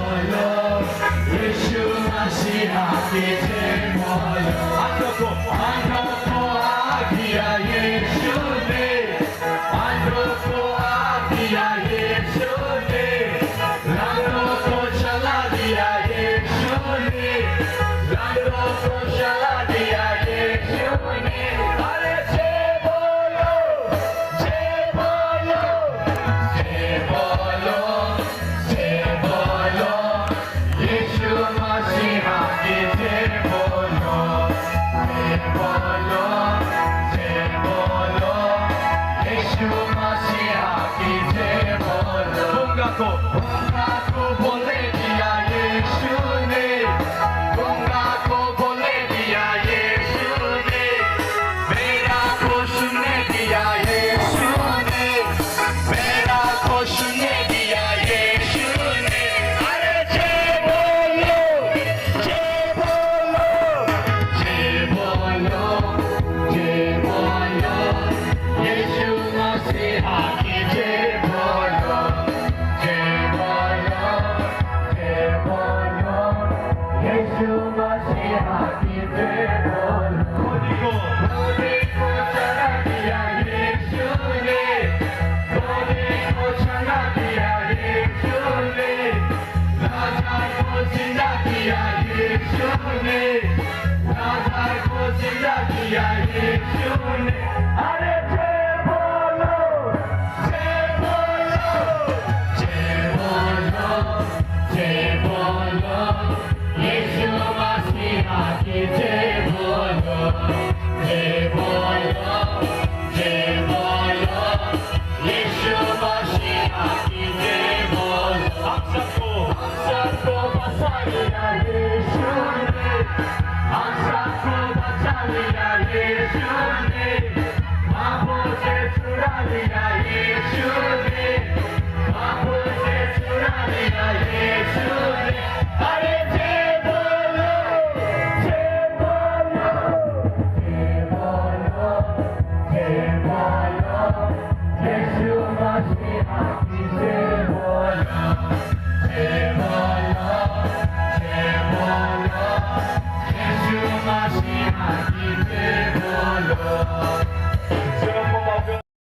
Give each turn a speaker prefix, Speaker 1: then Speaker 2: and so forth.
Speaker 1: बोलो यीशु मसीह की जय बोलो अंधों को आ दिया यीशु ने अंधों को आ दिया यीशु ने लंगड़ों को चला दिया यीशु ने लंगड़ों को चला दिया यीशु ने अरे जय बोलो जय बोलो जय बोलो जय बोलो यीशु मसीह की जय बोलो जय बोलो जय बोलो यीशु मसीह की जय बोलो गंगा को बोले दिया यीशु ने गंगा को बोले दिया यीशु ने मेरा को सुनने दिया यीशु ने मेरा को सुनने दिया यीशु ने अरे जय बोलो जय बोलो जय बोलो जय बोलो यीशु मसीह की जय बोलो जय बोलो जय बोलो यीशु मसीह की जय बोलो गोदी को चढ़ा दिया यीशु ने गोदी को चढ़ा दिया यीशु ने राजा को जिंदा किया यीशु ने राजा को जिंदा किया यीशु ने अरे जय बोलो जय बोलो जय बोलो जय बोलो यीशु मसीह की जय बोलो जय बोलो जय बोलो यीशु मसीह की जय बोलो हम सबको बचा लिया यीशु ने हम सबको बचा लिया यीशु ने पापों से छुड़ा लिया यीशु ने पापों से छुड़ा लिया यीशु ने अरे जय बोलो जय बोलो जय बोलो जय बोलो यीशु मसीह की जय बोलो जय बोलो जय बोलो यीशु मसीह की जय बोलो